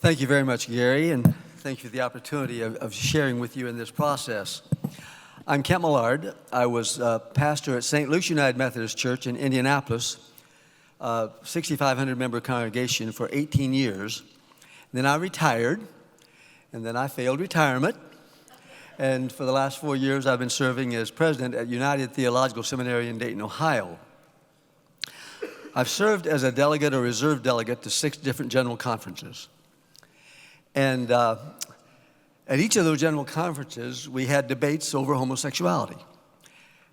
Thank you very much, Gary, and thank you for the opportunity of sharing with you in this process. I'm Kent Millard. I was pastor at St. Luke's United Methodist Church in Indianapolis, 6,500-member congregation for 18 years. Then I retired, and then I failed retirement. And for the last 4 years, I've been serving as president at United Theological Seminary in Dayton, Ohio. I've served as a delegate or reserve delegate to 6 different general conferences. And at each of those general conferences, we had debates over homosexuality.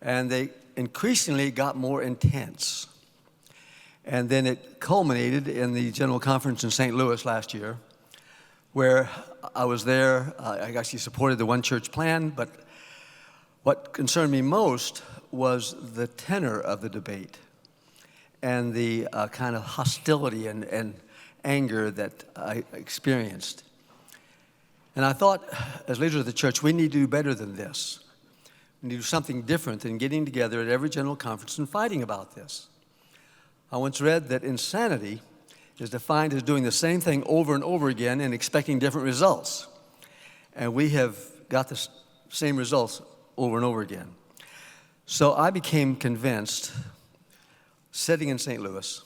And they increasingly got more intense. And then it culminated in the general conference in St. Louis last year, where I was there. I actually supported the one church plan, but what concerned me most was the tenor of the debate and the kind of hostility and anger that I experienced. And I thought, as leaders of the church, we need to do better than this. We need to do something different than getting together at every general conference and fighting about this. I once read that insanity is defined as doing the same thing over and over again and expecting different results. And we have got the same results over and over again. So I became convinced, sitting in St. Louis,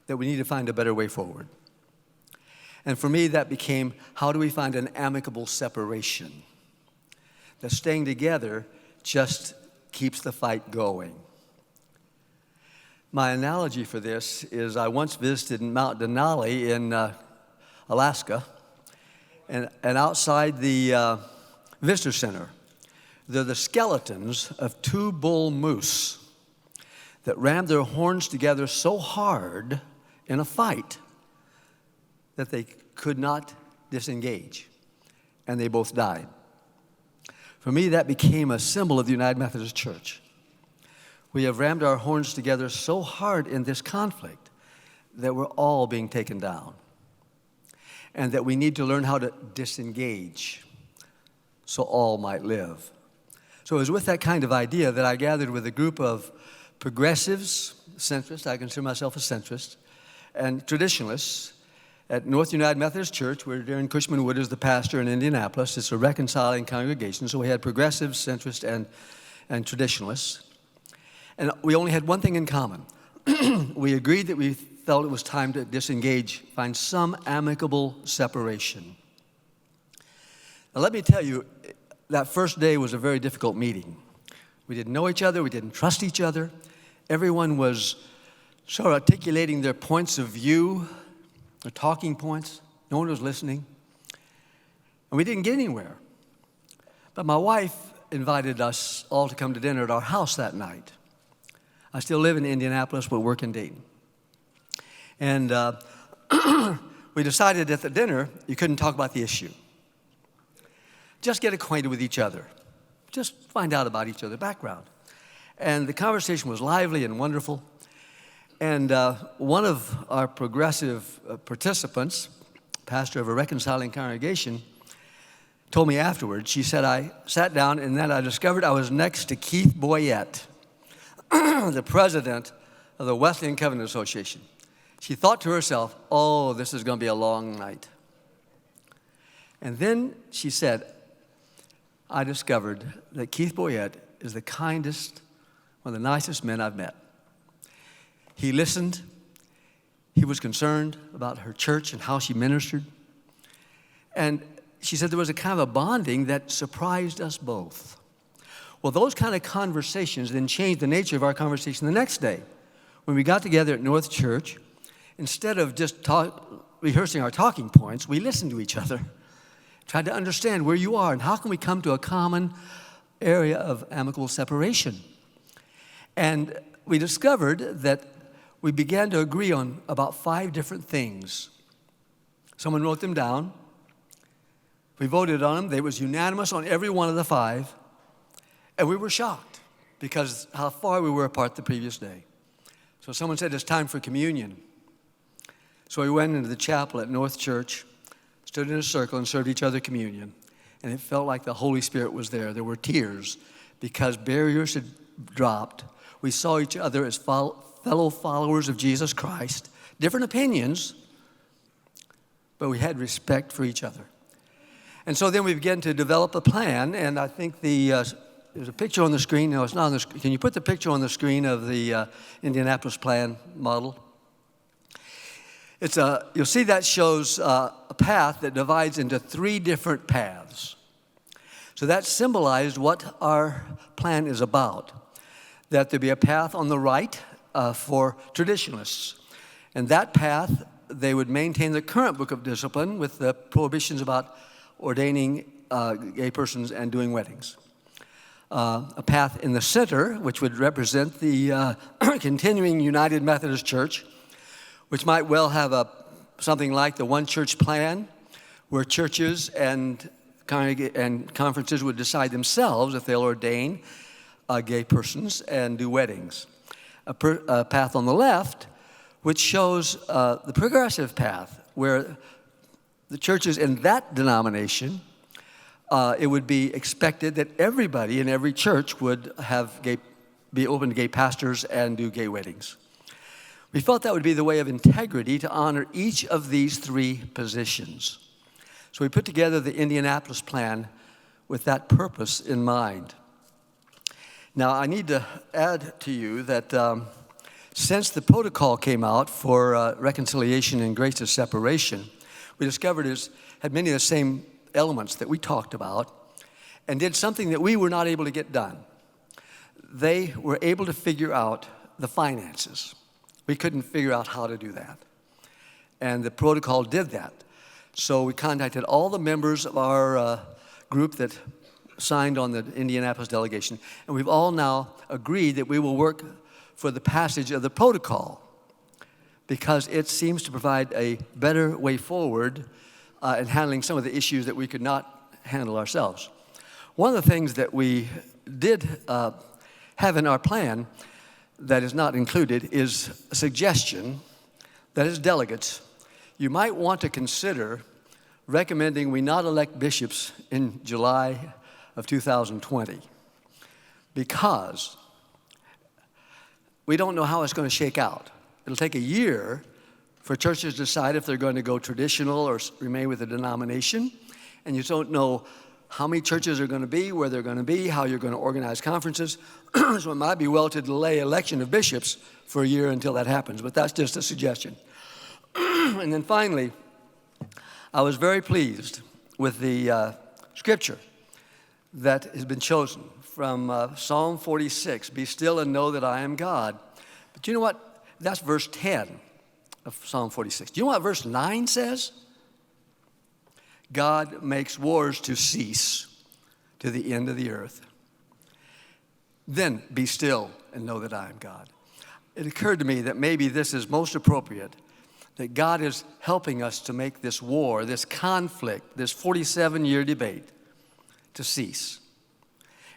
that we need to find a better way forward. And for me, that became, how do we find an amicable separation? That staying together just keeps the fight going. My analogy for this is I once visited Mount Denali in Alaska, and outside the visitor center, there are the skeletons of 2 bull moose that rammed their horns together so hard in a fight that they could not disengage, and they both died. For me, that became a symbol of the United Methodist Church. We have rammed our horns together so hard in this conflict that we're all being taken down, and that we need to learn how to disengage so all might live. So it was with that kind of idea that I gathered with a group of progressives, centrists, I consider myself a centrist, and traditionalists at North United Methodist Church, where Darren Cushman Wood is the pastor in Indianapolis. It's a reconciling congregation, so we had progressives, centrists, and traditionalists. And we only had one thing in common. We agreed that we felt it was time to disengage, find some amicable separation. Now let me tell you, that first day was a very difficult meeting. We didn't know each other, we didn't trust each other. Everyone was sort of articulating their points of view, their talking points. No one was listening. And we didn't get anywhere. But my wife invited us all to come to dinner at our house that night. I still live in Indianapolis, but work in Dayton. And we decided at the dinner, you couldn't talk about the issue. Just get acquainted with each other. Just find out about each other's background. And the conversation was lively and wonderful. And one of our progressive participants, pastor of a reconciling congregation, told me afterwards, she said, I sat down and then I discovered I was next to Keith Boyette, the president of the Wesleyan Covenant Association. She thought to herself, oh, this is going to be a long night. And then she said, I discovered that Keith Boyette is the kindest, one of the nicest men I've met. He listened. He was concerned about her church and how she ministered. And she said there was a kind of a bonding that surprised us both. Well, those kind of conversations then changed the nature of our conversation the next day. When we got together at North Church, instead of just rehearsing our talking points, we listened to each other, tried to understand where you are and how can we come to a common area of amicable separation. And we discovered that we began to agree on about 5 different things. Someone wrote them down. We voted on them. They was unanimous on every one of the 5. And we were shocked because how far we were apart the previous day. So someone said, it's time for communion. So we went into the chapel at North Church, stood in a circle and served each other communion. And it felt like the Holy Spirit was there. There were tears because barriers had dropped. We saw each other as fellow followers of Jesus Christ, different opinions, but we had respect for each other. And so then we began to develop a plan, and I think there's a picture on the screen. No, it's not on the screen. Can you put the picture on the screen of the Indianapolis plan model? You'll see that shows a path that divides into 3 different paths. So that symbolized what our plan is about, that there be a path on the right for traditionalists. And that path, they would maintain the current book of discipline with the prohibitions about ordaining gay persons and doing weddings. A path in the center, which would represent the continuing United Methodist Church, which might well have something like the one church plan, where churches and conferences would decide themselves if they'll ordain gay persons and do weddings. A path on the left, which shows the progressive path, where the churches in that denomination, it would be expected that everybody in every church would be open to gay pastors and do gay weddings. We felt that would be the way of integrity to honor each of these 3 positions. So we put together the Indianapolis plan with that purpose in mind. Now, I need to add to you that since the protocol came out for reconciliation and grace of separation, we discovered it had many of the same elements that we talked about and did something that we were not able to get done. They were able to figure out the finances. We couldn't figure out how to do that. And the protocol did that. So we contacted all the members of our group that signed on the Indianapolis delegation, and we've all now agreed that we will work for the passage of the protocol because it seems to provide a better way forward in handling some of the issues that we could not handle ourselves. One of the things that we did have in our plan that is not included is a suggestion that as delegates, you might want to consider recommending we not elect bishops in July of 2020 because we don't know how it's going to shake out. It'll take a year for churches to decide if they're going to go traditional or remain with a denomination, and you don't know how many churches are going to be, where they're going to be, how you're going to organize conferences. So it might be well to delay election of bishops for a year until that happens, but that's just a suggestion. And then finally, I was very pleased with the scripture that has been chosen from Psalm 46, "Be still and know that I am God." But you know what? That's verse 10 of Psalm 46. Do you know what verse 9 says? God makes wars to cease to the end of the earth. Then be still and know that I am God. It occurred to me that maybe this is most appropriate, that God is helping us to make this war, this conflict, this 47-year debate to cease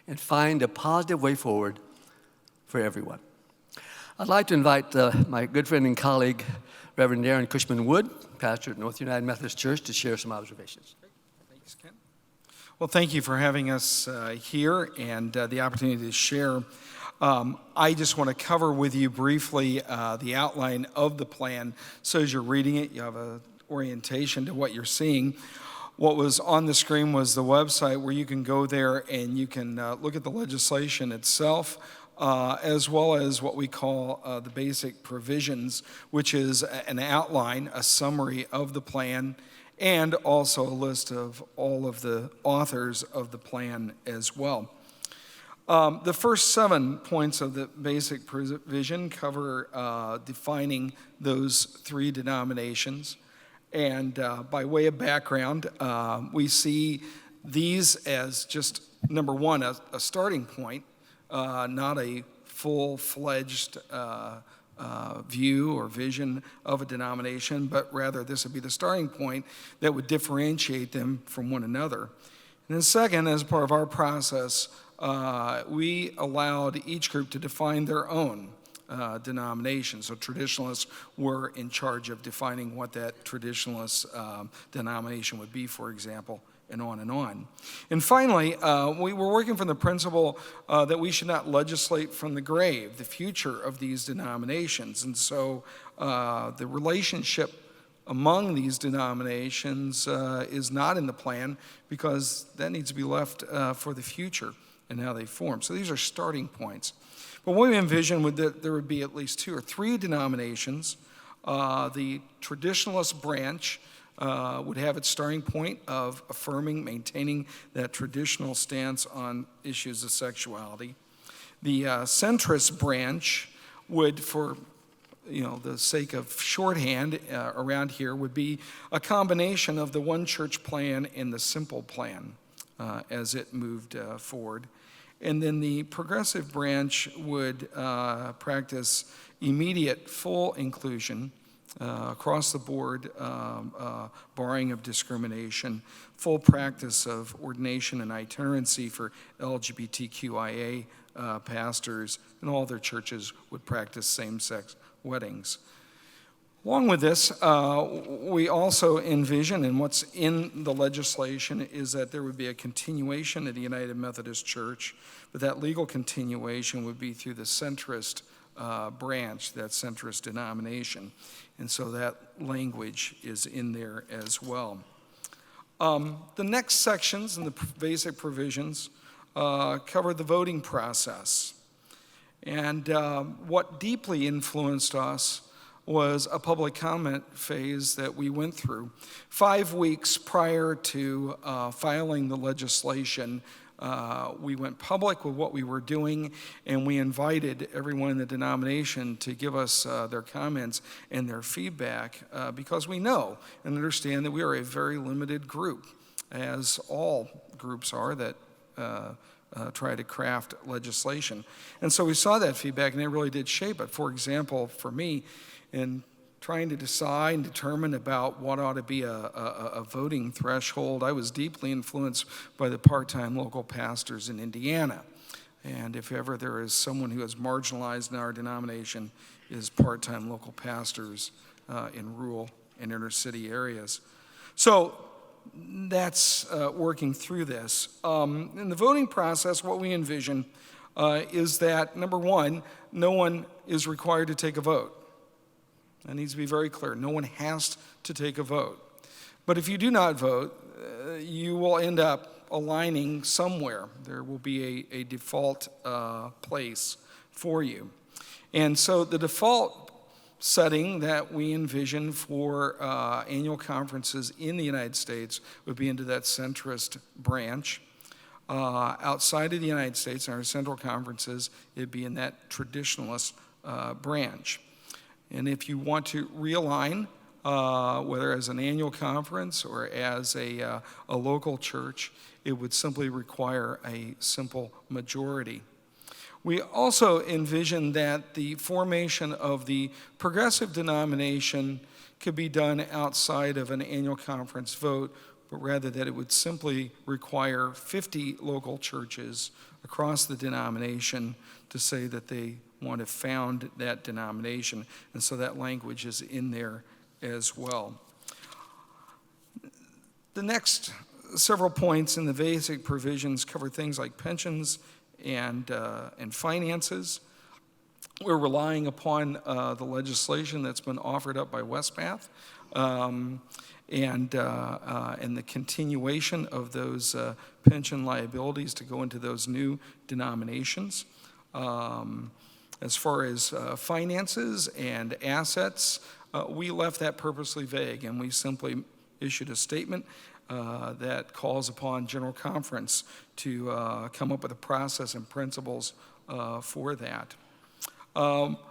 and find a positive way forward for everyone. I'd like to invite my good friend and colleague, Reverend Aaron Cushman-Wood, pastor at North United Methodist Church, to share some observations. Thanks, Ken. Well, thank you for having us here and the opportunity to share. I just want to cover with you briefly the outline of the plan. So as you're reading it, you have an orientation to what you're seeing. What was on the screen was the website where you can go there and you can look at the legislation itself, as well as what we call the basic provisions, which is an outline, a summary of the plan, and also a list of all of the authors of the plan as well. The first 7 points of the basic provision cover defining those 3 denominations. And by way of background, we see these as just, number one, a starting point, not a full-fledged view or vision of a denomination, but rather this would be the starting point that would differentiate them from one another. And then second, as part of our process, we allowed each group to define their own denomination. So traditionalists were in charge of defining what that traditionalist denomination would be, for example, and on and on. And finally, we were working from the principle that we should not legislate from the grave the future of these denominations. And so the relationship among these denominations is not in the plan, because that needs to be left for the future and how they form. So these are starting points. But what we envision would that there would be at least 2 or 3 denominations. The traditionalist branch would have its starting point of affirming, maintaining that traditional stance on issues of sexuality. The centrist branch would, for the sake of shorthand around here, would be a combination of the one church plan and the simple plan as it moved forward. And then the progressive branch would practice immediate full inclusion across the board, barring of discrimination, full practice of ordination and itinerancy for LGBTQIA pastors, and all their churches would practice same-sex weddings. Along with this, we also envision, and what's in the legislation is that there would be a continuation of the United Methodist Church, but that legal continuation would be through the centrist branch, that centrist denomination. And so that language is in there as well. The next sections and the basic provisions cover the voting process. And what deeply influenced us was a public comment phase that we went through. 5 weeks prior to filing the legislation, we went public with what we were doing, and we invited everyone in the denomination to give us their comments and their feedback, because we know and understand that we are a very limited group, as all groups are that try to craft legislation. And so we saw that feedback, and it really did shape it. For example, for me, in trying to decide and determine about what ought to be a voting threshold, I was deeply influenced by the part-time local pastors in Indiana. And if ever there is someone who is marginalized in our denomination, is part-time local pastors in rural and inner city areas. So that's working through this. In the voting process, what we envision is that, number one, no one is required to take a vote. That needs to be very clear. No one has to take a vote. But if you do not vote, you will end up aligning somewhere. There will be a default place for you. And so the default setting that we envision for annual conferences in the United States would be into that centrist branch. Outside of the United States, in our central conferences, it'd be in that traditionalist branch. And if you want to realign, whether as an annual conference or as a local church, it would simply require a simple majority. We also envision that the formation of the progressive denomination could be done outside of an annual conference vote, but rather that it would simply require 50 local churches across the denomination to say that they want to found that denomination. And so that language is in there as well. The next several points in the basic provisions cover things like pensions and finances. We're relying upon the legislation that's been offered up by Westpath and the continuation of those pension liabilities to go into those new denominations. As far as finances and assets, we left that purposely vague, and we simply issued a statement that calls upon General Conference to come up with a process and principles for that.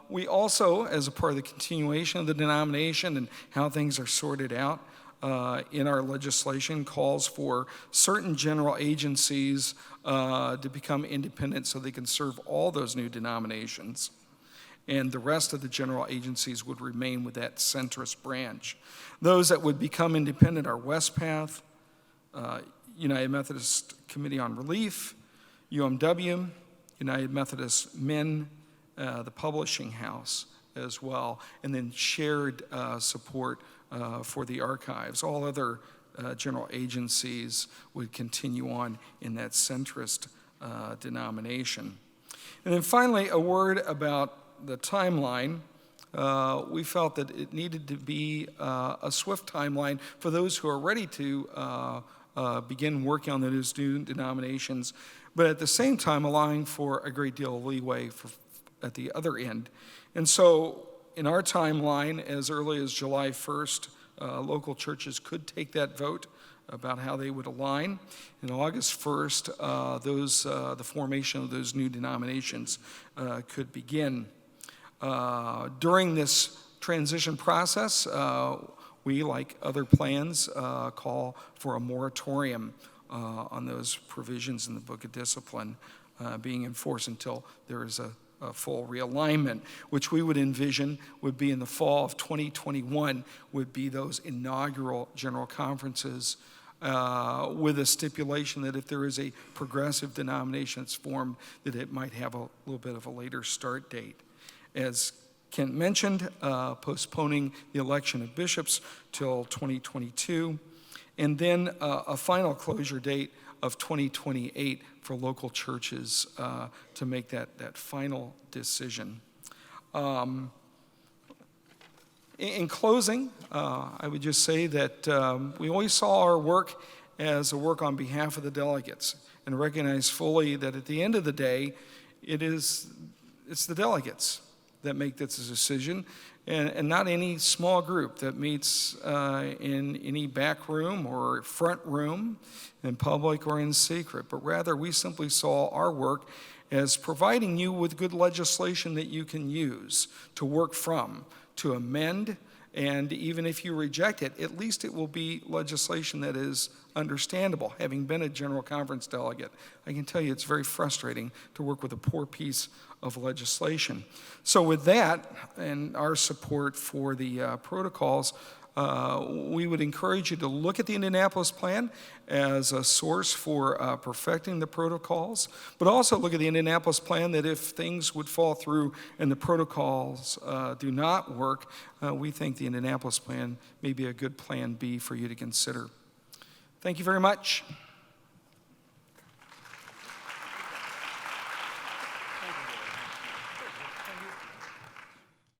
We also, as a part of the continuation of the denomination and how things are sorted out in our legislation, calls for certain general agencies to become independent so they can serve all those new denominations. And the rest of the general agencies would remain with that centrist branch. Those that would become independent are Westpath, United Methodist Committee on Relief, UMW, United Methodist Men, the publishing house as well, and then shared support for the archives. All other general agencies would continue on in that centrist denomination. And then finally, a word about the timeline. we felt that it needed to be a swift timeline for those who are ready to begin working on those new denominations, but at the same time allowing for a great deal of leeway at the other end. And so in our timeline, as early as July 1st, local churches could take that vote about how they would align. And August 1st, the formation of those new denominations could begin. During this transition process, we, like other plans, call for a moratorium on those provisions in the Book of Discipline being enforced until there is a full realignment, which we would envision would be in the fall of 2021, would be those inaugural general conferences with a stipulation that if there is a progressive denomination that's formed, that it might have a little bit of a later start date. As Kent mentioned, postponing the election of bishops till 2022, and then a final closure date of 2028 for local churches to make that final decision. In closing, I would just say that we always saw our work as a work on behalf of the delegates and recognize fully that at the end of the day, it's the delegates that make this decision, and not any small group that meets in any back room or front room, in public or in secret, but rather we simply saw our work as providing you with good legislation that you can use to work from, to amend, and even if you reject it, at least it will be legislation that is understandable. Having been a General Conference delegate, I can tell you it's very frustrating to work with a poor piece of legislation. So with that, and our support for the protocols, we would encourage you to look at the Indianapolis plan as a source for perfecting the protocols, but also look at the Indianapolis plan that if things would fall through and the protocols do not work, we think the Indianapolis plan may be a good plan B for you to consider. Thank you very much.